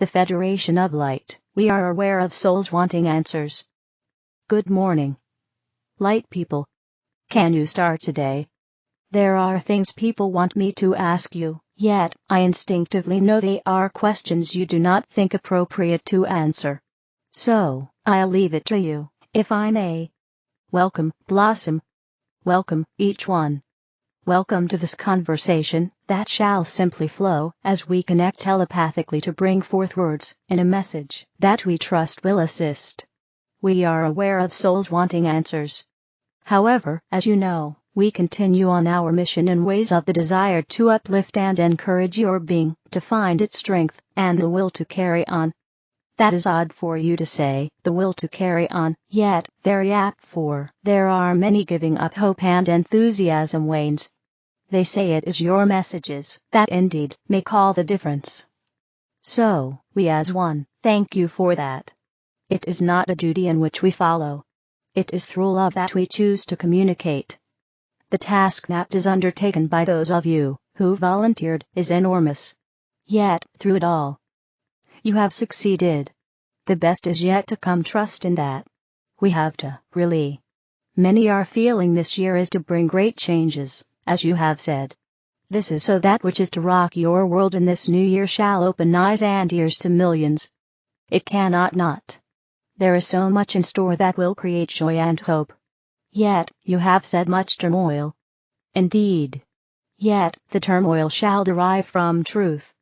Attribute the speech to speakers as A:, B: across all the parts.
A: the Federation of Light, we are aware of souls wanting answers. Good morning, light people. Can you start today? There are things people want me to ask you, yet I instinctively know they are questions you do not think appropriate to answer. So, I'll leave it to you, if I may. Welcome, Blossom. Welcome, each one. Welcome to this conversation that shall simply flow as we connect telepathically to bring forth words in a message that we trust will assist. We are aware of souls wanting answers. However, as you know, we continue on our mission in ways of the desire to uplift and encourage your being, to find its strength and the will to carry on. That is odd for you to say, the will to carry on, yet very apt, for there are many giving up hope and enthusiasm wanes. They say it is your messages that indeed make all the difference. So, we as one, thank you for that. It is not a duty in which we follow. It is through love that we choose to communicate. The task that is undertaken by those of you who volunteered is enormous. Yet, through it all, you have succeeded. The best is yet to come. Trust in that. We have to, really. Many are feeling this year is to bring great changes, as you have said. This is so that which is to rock your world in this new year shall open eyes and ears to millions. It cannot not. There is so much in store that will create joy and hope. Yet, you have said much turmoil. Indeed. Yet, the turmoil shall derive from truth.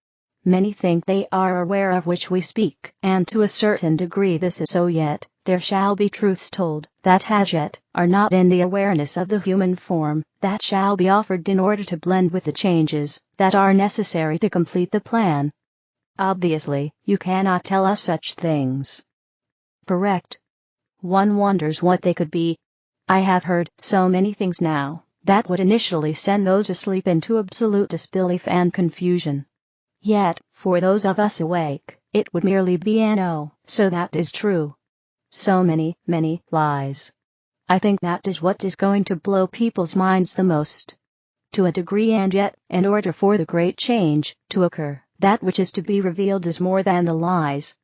A: Many think they are aware of which we speak, and to a certain degree this is so, yet there shall be truths told that as yet are not in the awareness of the human form, that shall be offered in order to blend with the changes that are necessary to complete the plan. Obviously, you cannot tell us such things. Correct. One wonders what they could be. I have heard so many things now that would initially send those asleep into absolute disbelief and confusion. Yet, for those of us awake, it would merely be an "oh, so that is true." So many lies. I think that is what is going to blow people's minds the most. To a degree, and yet, in order for the great change to occur, that which is to be revealed is more than the lies.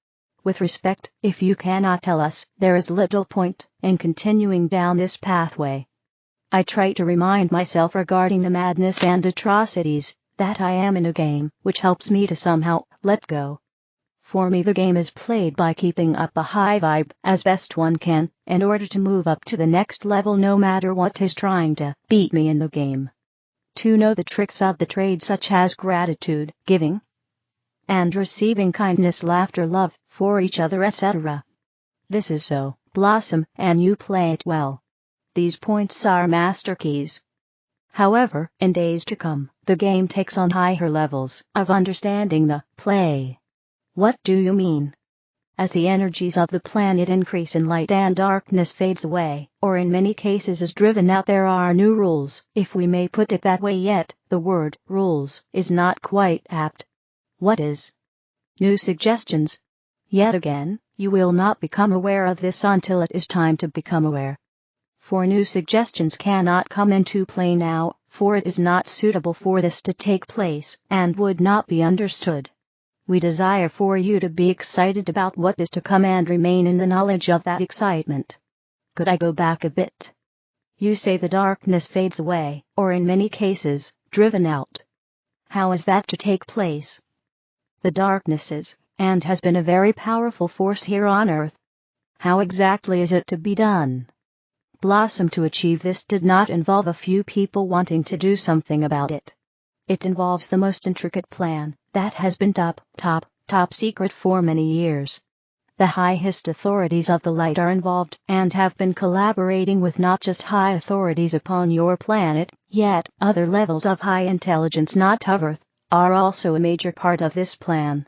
A: With respect, if you cannot tell us, there is little point in continuing down this pathway. I try to remind myself regarding the madness and atrocities that I am in a game which helps me to somehow let go. For me, the game is played by keeping up a high vibe as best one can, in order to move up to the next level no matter what is trying to beat me in the game. To know the tricks of the trade, such as gratitude, giving and receiving, kindness, laughter, love for each other, etc. This is so, Blossom, and you play it well. These points are master keys. However, in days to come, the game takes on higher levels of understanding the play. What do you mean? As the energies of the planet increase in light and darkness fades away, or in many cases is driven out, there are new rules, if we may put it that way, yet the word rules is not quite apt. What is? New suggestions. Yet again, you will not become aware of this until it is time to become aware. For new suggestions cannot come into play now, for it is not suitable for this to take place, and would not be understood. We desire for you to be excited about what is to come and remain in the knowledge of that excitement. Could I go back a bit? You say the darkness fades away, or in many cases, driven out. How is that to take place? The darkness is, and has been, a very powerful force here on Earth. How exactly is it to be done? Blossom, to achieve this did not involve a few people wanting to do something about it. It involves the most intricate plan that has been top secret for many years. The highest authorities of the light are involved and have been collaborating with not just high authorities upon your planet, yet other levels of high intelligence not of Earth are also a major part of this plan.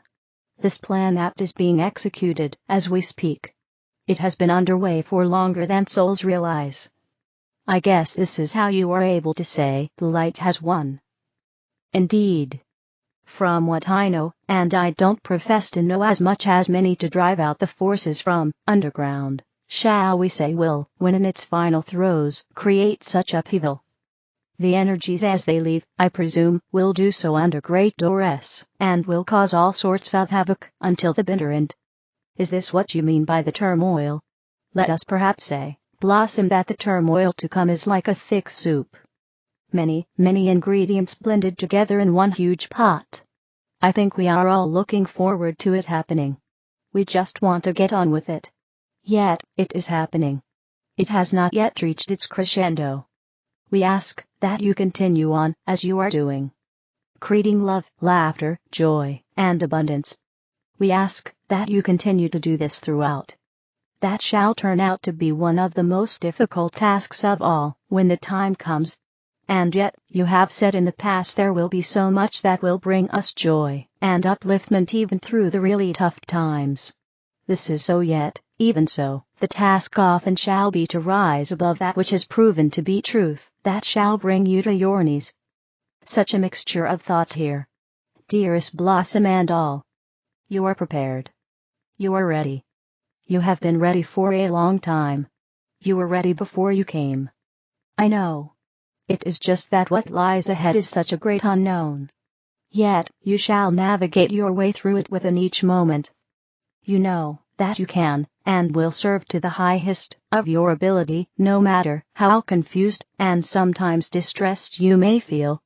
A: This plan that is being executed as we speak. It has been underway for longer than souls realize. I guess this is how you are able to say the light has won. Indeed. From what I know, and I don't profess to know as much as many, to drive out the forces from underground, shall we say, will, when in its final throes, create such upheaval. The energies as they leave, I presume, will do so under great duress, and will cause all sorts of havoc until the bitter end. Is this what you mean by the turmoil? Let us perhaps say, Blossom, that the turmoil to come is like a thick soup. Many, many ingredients blended together in one huge pot. I think we are all looking forward to it happening. We just want to get on with it. Yet, it is happening. It has not yet reached its crescendo. We ask that you continue on as you are doing, creating love, laughter, joy, and abundance. We ask that you continue to do this throughout. That shall turn out to be one of the most difficult tasks of all when the time comes. And yet, you have said in the past there will be so much that will bring us joy and upliftment even through the really tough times. This is so, yet, even so, the task often shall be to rise above that which has proven to be truth, that shall bring you to your knees. Such a mixture of thoughts here. Dearest Blossom and all. You are prepared. You are ready. You have been ready for a long time. You were ready before you came. I know. It is just that what lies ahead is such a great unknown. Yet, you shall navigate your way through it within each moment. You know that you can, and will serve to the highest of your ability, no matter how confused and sometimes distressed you may feel.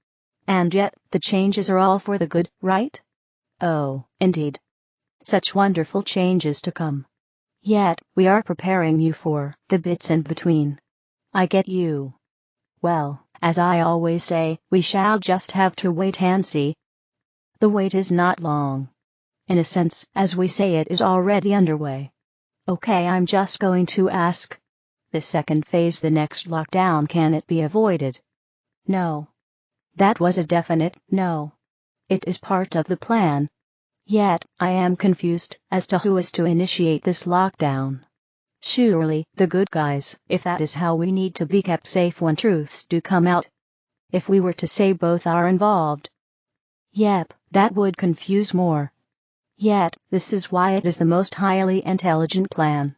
A: And yet, the changes are all for the good, right? Oh, indeed. Such wonderful changes to come. Yet, we are preparing you for the bits in between. I get you. Well, as I always say, we shall just have to wait and see. The wait is not long. In a sense, as we say, it is already underway. Okay, I'm just going to ask. The second phase, the next lockdown, can it be avoided? No. That was a definite no. It is part of the plan. Yet, I am confused as to who is to initiate this lockdown. Surely, the good guys, if that is how we need to be kept safe when truths do come out. If we were to say both are involved. Yep, that would confuse more. Yet, this is why it is the most highly intelligent plan.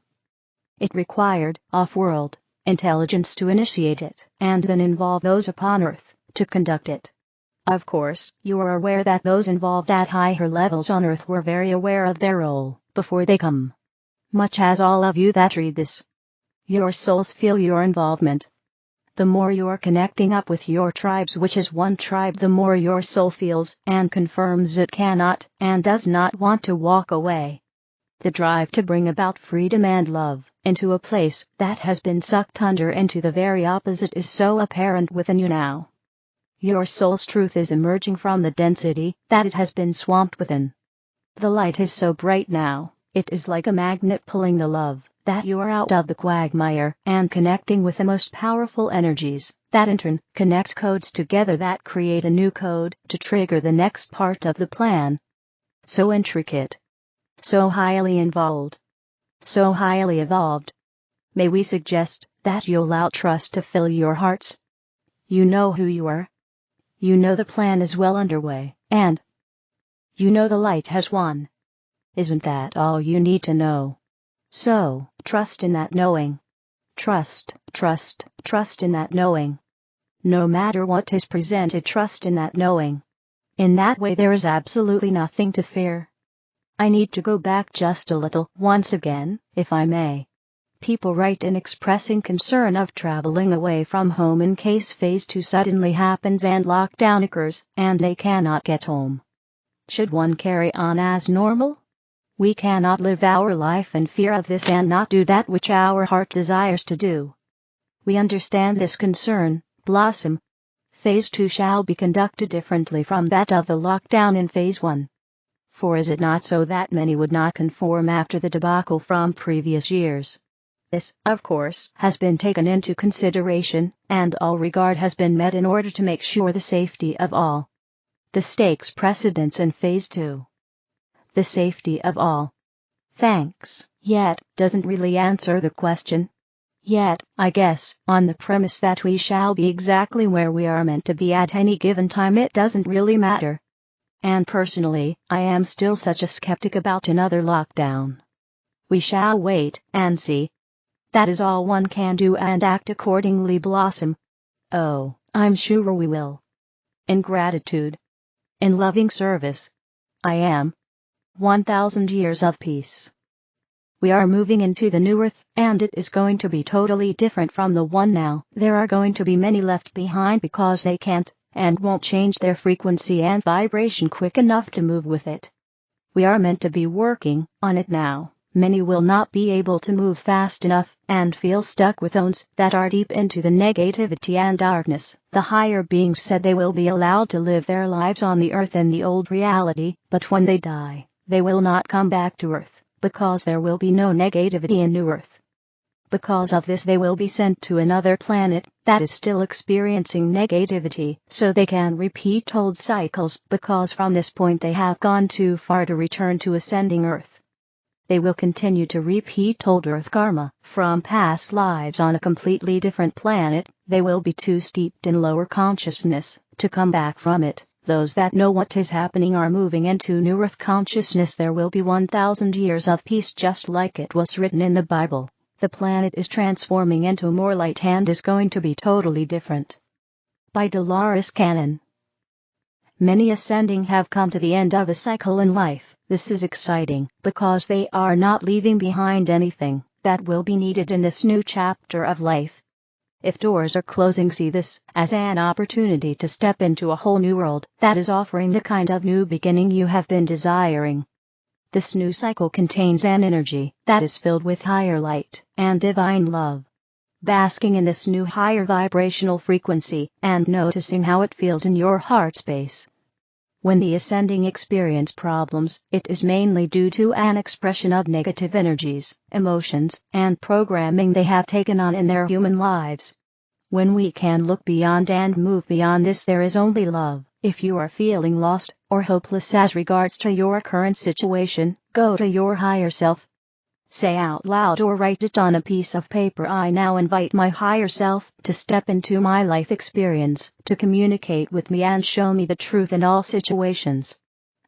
A: It required off-world intelligence to initiate it, and then involve those upon Earth to conduct it. Of course, you are aware that those involved at higher levels on Earth were very aware of their role before they come. Much as all of you that read this. Your souls feel your involvement. The more you are connecting up with your tribes, which is one tribe, the more your soul feels and confirms it cannot and does not want to walk away. The drive to bring about freedom and love into a place that has been sucked under into the very opposite is so apparent within you now. Your soul's truth is emerging from the density that it has been swamped within. The light is so bright now, it is like a magnet pulling the love that you are out of the quagmire and connecting with the most powerful energies that in turn connect codes together that create a new code to trigger the next part of the plan. So intricate. So highly involved. So highly evolved. May we suggest that you allow trust to fill your hearts? You know who you are. You know the plan is well underway, and you know the light has won. Isn't that all you need to know? So, trust in that knowing. Trust in that knowing. No matter what is presented, trust in that knowing. In that way there is absolutely nothing to fear. I need to go back just a little once again, if I may. People write in expressing concern of traveling away from home in case phase 2 suddenly happens and lockdown occurs, and they cannot get home. Should one carry on as normal? We cannot live our life in fear of this and not do that which our heart desires to do. We understand this concern, Blossom. Phase 2 shall be conducted differently from that of the lockdown in Phase 1. For is it not so that many would not conform after the debacle from previous years? This, of course, has been taken into consideration, and all regard has been met in order to make sure the safety of all. The stakes precedence in Phase 2. The safety of all. Thanks, yet, doesn't really answer the question. Yet, I guess, on the premise that we shall be exactly where we are meant to be at any given time, it doesn't really matter. And personally, I am still such a skeptic about another lockdown. We shall wait and see. That is all one can do, and act accordingly, Blossom. Oh, I'm sure we will. In gratitude. In loving service. I am. 1,000 years of peace. We are moving into the new earth, and it is going to be totally different from the one now. There are going to be many left behind because they can't, and won't change their frequency and vibration quick enough to move with it. We are meant to be working on it now. Many will not be able to move fast enough, and feel stuck with zones that are deep into the negativity and darkness. The higher beings said they will be allowed to live their lives on the earth in the old reality, but when they die, they will not come back to earth, because there will be no negativity in new earth. Because of this they will be sent to another planet that is still experiencing negativity, so they can repeat old cycles, because from this point they have gone too far to return to ascending earth. They will continue to repeat old earth karma from past lives on a completely different planet. They will be too steeped in lower consciousness to come back from it. Those that know what is happening are moving into new earth consciousness. There will be 1,000 years of peace, just like it was written in the Bible. The planet is transforming into more light and is going to be totally different. By Dolores Cannon. Many ascending have come to the end of a cycle in life. This is exciting, because they are not leaving behind anything that will be needed in this new chapter of life. If doors are closing, see this as an opportunity to step into a whole new world that is offering the kind of new beginning you have been desiring. This new cycle contains an energy that is filled with higher light and divine love. Basking in this new higher vibrational frequency and noticing how it feels in your heart space. When the ascending experience problems, it is mainly due to an expression of negative energies, emotions, and programming they have taken on in their human lives. When we can look beyond and move beyond this, there is only love. If you are feeling lost or hopeless as regards to your current situation, go to your higher self. Say out loud or write it on a piece of paper, I now invite my higher self to step into my life experience, to communicate with me and show me the truth in all situations.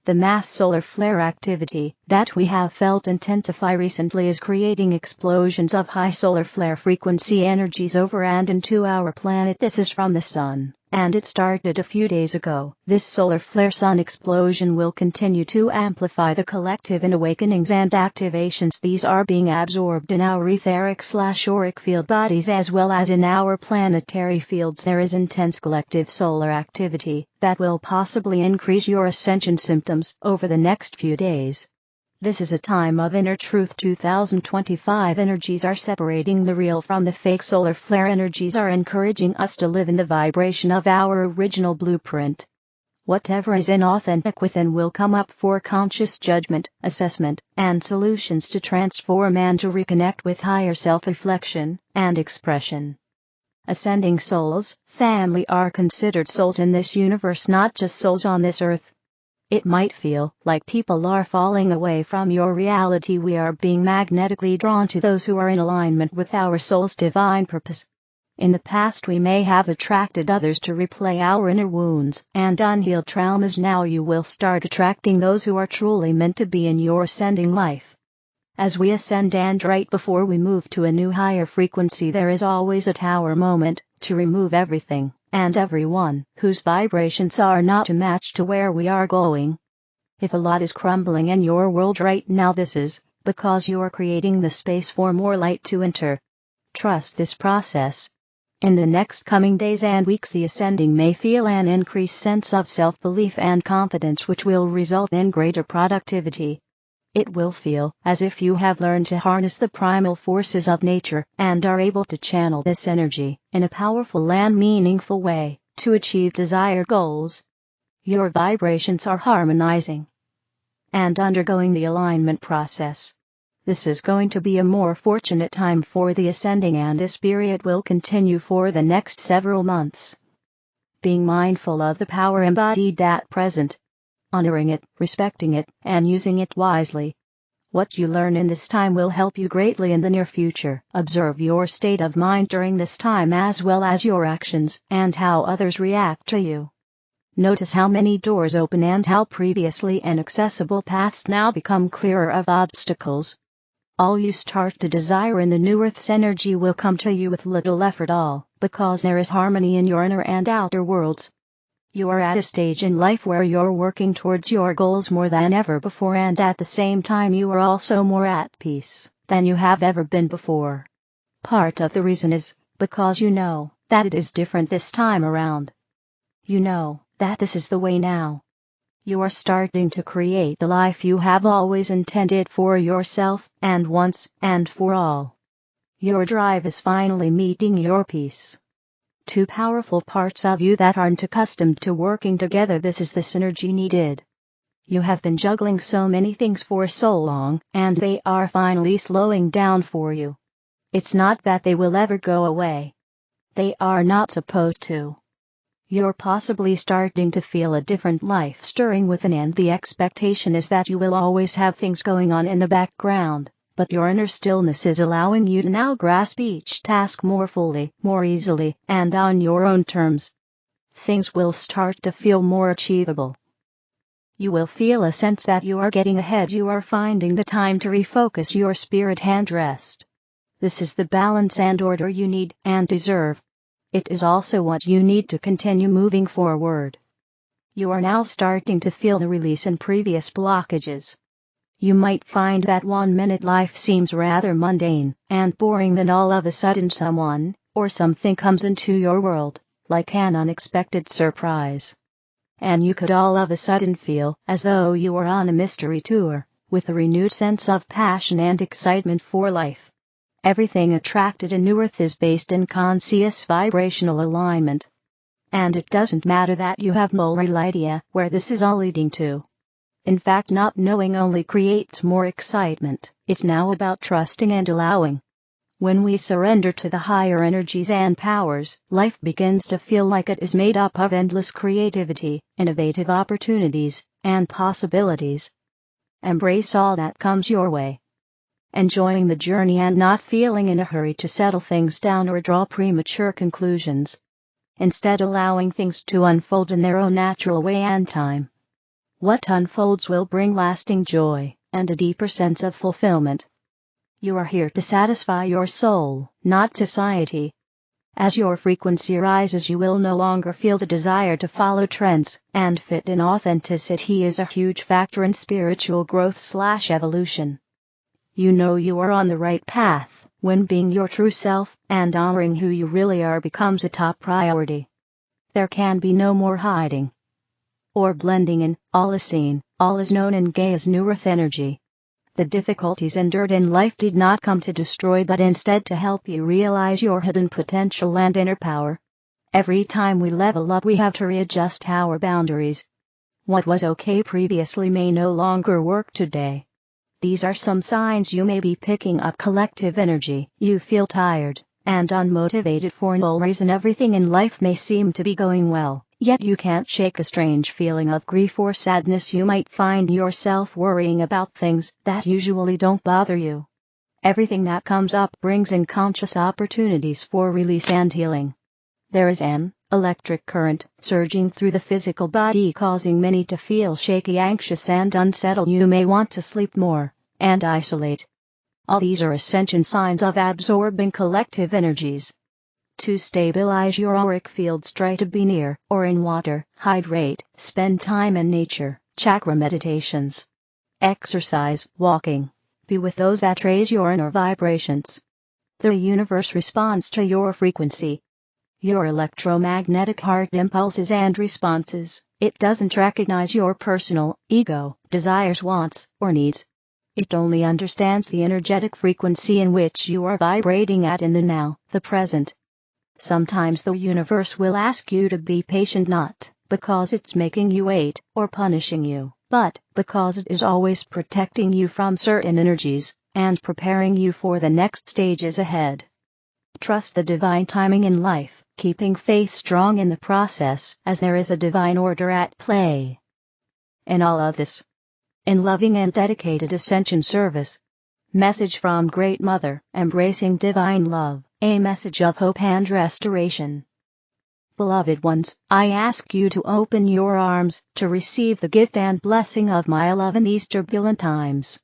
A: The mass solar flare activity that we have felt intensify recently is creating explosions of high solar flare frequency energies over and into our planet. This is from the sun, and it started a few days ago. This solar flare sun explosion will continue to amplify the collective in awakenings and activations. These are being absorbed in our etheric/auric field bodies as well as in our planetary fields. There is intense collective solar activity that will possibly increase your ascension symptoms over the next few days. This is a time of inner truth. 2025 energies are separating the real from the fake. Solar flare energies are encouraging us to live in the vibration of our original blueprint. Whatever is inauthentic within will come up for conscious judgment, assessment, and solutions to transform and to reconnect with higher self-reflection and expression. Ascending souls, family, are considered souls in this universe, not just souls on this earth. It might feel like people are falling away from your reality. We are being magnetically drawn to those who are in alignment with our soul's divine purpose. In the past we may have attracted others to replay our inner wounds and unhealed traumas. Now you will start attracting those who are truly meant to be in your ascending life. As we ascend and right before we move to a new higher frequency, there is always a tower moment to remove everything and everyone whose vibrations are not to match to where we are going. If a lot is crumbling in your world right now, this is because you are creating the space for more light to enter. Trust this process. In the next coming days and weeks, the ascending may feel an increased sense of self-belief and confidence, which will result in greater productivity. It will feel as if you have learned to harness the primal forces of nature and are able to channel this energy in a powerful and meaningful way to achieve desired goals. Your vibrations are harmonizing and undergoing the alignment process. This is going to be a more fortunate time for the ascending, and this period will continue for the next several months. Being mindful of the power embodied at present, honoring it, respecting it, and using it wisely. What you learn in this time will help you greatly in the near future. Observe your state of mind during this time as well as your actions and how others react to you. Notice how many doors open and how previously inaccessible paths now become clearer of obstacles. All you start to desire in the new Earth's energy will come to you with little effort all, because there is harmony in your inner and outer worlds. You are at a stage in life where you're working towards your goals more than ever before, and at the same time you are also more at peace than you have ever been before. Part of the reason is because you know that it is different this time around. You know that this is the way now. You are starting to create the life you have always intended for yourself, and once and for all. Your drive is finally meeting your peace. Two powerful parts of you that aren't accustomed to working together. This is the synergy needed. You have been juggling so many things for so long, and they are finally slowing down for you. It's not that they will ever go away. They are not supposed to. You're possibly starting to feel a different life stirring within, and the expectation is that you will always have things going on in the background. But your inner stillness is allowing you to now grasp each task more fully, more easily, and on your own terms. Things will start to feel more achievable. You will feel a sense that you are getting ahead. You are finding the time to refocus your spirit and rest. This is the balance and order you need and deserve. It is also what you need to continue moving forward. You are now starting to feel the release in previous blockages. You might find that 1 minute life seems rather mundane and boring, then all of a sudden someone or something comes into your world, like an unexpected surprise. And you could all of a sudden feel as though you were on a mystery tour, with a renewed sense of passion and excitement for life. Everything attracted in New Earth is based in conscious vibrational alignment. And it doesn't matter that you have no real idea where this is all leading to. In fact, not knowing only creates more excitement. It's now about trusting and allowing. When we surrender to the higher energies and powers, life begins to feel like it is made up of endless creativity, innovative opportunities, and possibilities. Embrace all that comes your way. Enjoying the journey and not feeling in a hurry to settle things down or draw premature conclusions. Instead, allowing things to unfold in their own natural way and time. What unfolds will bring lasting joy and a deeper sense of fulfillment. You are here to satisfy your soul, not society. As your frequency rises, you will no longer feel the desire to follow trends and fit in. Authenticity is a huge factor in spiritual growth/evolution. You know you are on the right path when being your true self and honoring who you really are becomes a top priority. There can be no more hiding or blending in. All is seen, all is known, and Gaia's New Earth energy. The difficulties endured in life did not come to destroy, but instead to help you realize your hidden potential and inner power. Every time we level up, we have to readjust our boundaries. What was okay previously may no longer work today. These are some signs you may be picking up. Collective energy. You feel tired and unmotivated for no reason. Everything in life may seem to be going well, yet you can't shake a strange feeling of grief or sadness. You might find yourself worrying about things that usually don't bother you. Everything that comes up brings in conscious opportunities for release and healing. There is an electric current surging through the physical body, causing many to feel shaky, anxious, and unsettled. You may want to sleep more and isolate. All these are ascension signs of absorbing collective energies. To stabilize your auric fields, try to be near or in water, hydrate, spend time in nature, chakra meditations, exercise, walking. Be with those that raise your inner vibrations. The universe responds to your frequency. Your electromagnetic heart impulses and responses. It doesn't recognize your personal ego, desires, wants, or needs. It only understands the energetic frequency in which you are vibrating at in the now, the present. Sometimes the universe will ask you to be patient, not because it's making you wait or punishing you, but because it is always protecting you from certain energies and preparing you for the next stages ahead. Trust the divine timing in life, keeping faith strong in the process, as there is a divine order at play. In all of this, in loving and dedicated ascension service. Message from Great Mother, embracing divine love, a message of hope and restoration. Beloved ones, I ask you to open your arms to receive the gift and blessing of my love in these turbulent times.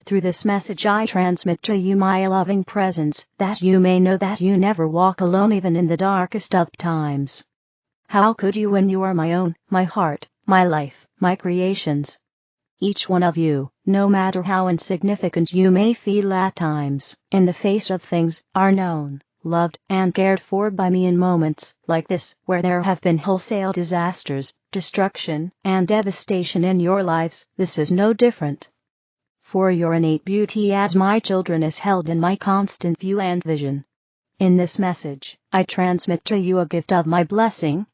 A: Through this message I transmit to you my loving presence, that you may know that you never walk alone even in the darkest of times. How could you when you are my own, my heart, my life, my creations? Each one of you, no matter how insignificant you may feel at times, in the face of things, are known, loved, and cared for by me in moments like this, where there have been wholesale disasters, destruction, and devastation in your lives. This is no different. For your innate beauty as my children is held in my constant view and vision. In this message, I transmit to you a gift of my blessing.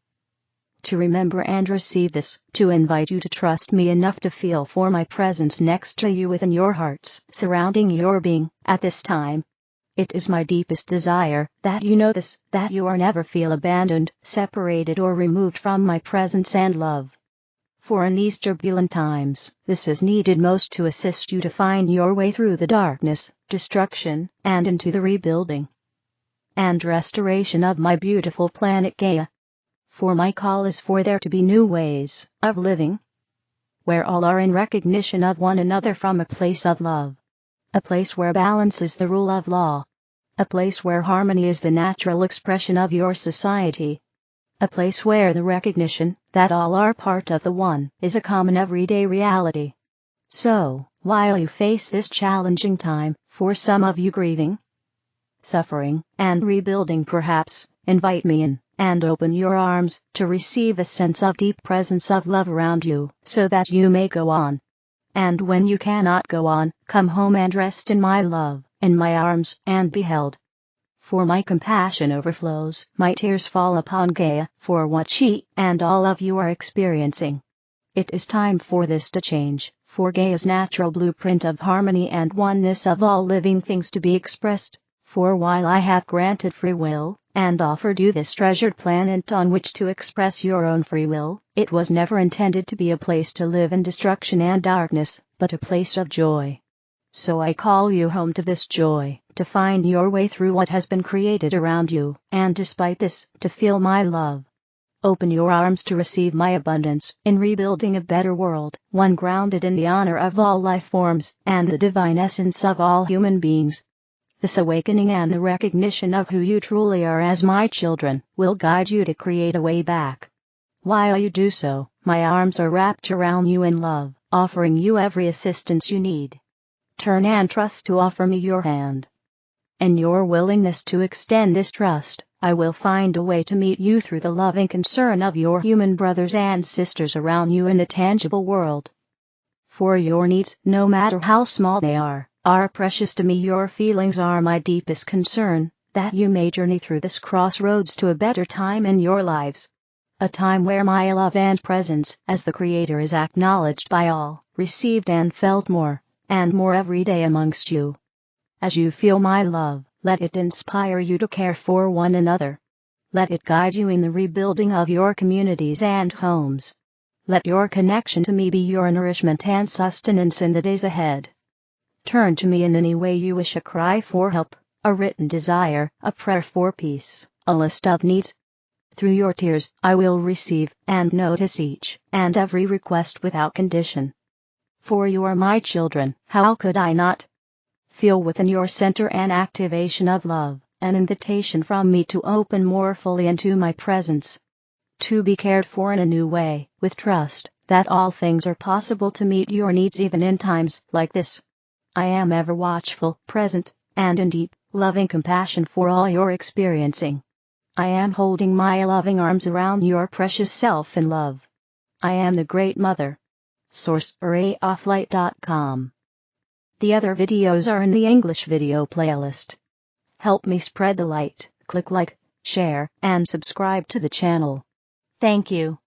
A: To remember and receive this, to invite you to trust me enough to feel for my presence next to you within your hearts, surrounding your being, at this time. It is my deepest desire that you know this, that you are never feel abandoned, separated or removed from my presence and love. For in these turbulent times, this is needed most to assist you to find your way through the darkness, destruction, and into the rebuilding and restoration of my beautiful planet Gaia. For my call is for there to be new ways of living, where all are in recognition of one another from a place of love, a place where balance is the rule of law, a place where harmony is the natural expression of your society. A place where the recognition that all are part of the one is a common everyday reality. So, while you face this challenging time, for some of you grieving, suffering, and rebuilding perhaps, invite me in, and open your arms to receive a sense of deep presence of love around you, so that you may go on. And when you cannot go on, come home and rest in my love, in my arms, and be held. For my compassion overflows, my tears fall upon Gaia, for what she and all of you are experiencing. It is time for this to change, for Gaia's natural blueprint of harmony and oneness of all living things to be expressed. For while I have granted free will, and offered you this treasured planet on which to express your own free will, it was never intended to be a place to live in destruction and darkness, but a place of joy. So I call you home to this joy, to find your way through what has been created around you, and despite this, to feel my love. Open your arms to receive my abundance, in rebuilding a better world, one grounded in the honor of all life forms, and the divine essence of all human beings. This awakening and the recognition of who you truly are as my children, will guide you to create a way back. While you do so, my arms are wrapped around you in love, offering you every assistance you need. Turn and trust to offer me your hand. In your willingness to extend this trust, I will find a way to meet you through the loving concern of your human brothers and sisters around you in the tangible world. For your needs, no matter how small they are precious to me. Your feelings are my deepest concern, that you may journey through this crossroads to a better time in your lives. A time where my love and presence as the Creator is acknowledged by all, received and felt more and more every day amongst you. As you feel my love, let it inspire you to care for one another. Let it guide you in the rebuilding of your communities and homes. Let your connection to me be your nourishment and sustenance in the days ahead. Turn to me in any way you wish, a cry for help, a written desire, a prayer for peace, a list of needs. Through your tears, I will receive and notice each and every request without condition. For you are my children, how could I not? Feel within your center an activation of love, an invitation from me to open more fully into my presence. To be cared for in a new way, with trust that all things are possible to meet your needs even in times like this. I am ever watchful, present, and in deep, loving compassion for all you're experiencing. I am holding my loving arms around your precious self in love. I am the Great Mother. Source: arrayoflight.com. The other videos are in the English video playlist. Help me spread the light, click like, share, and subscribe to the channel. Thank you.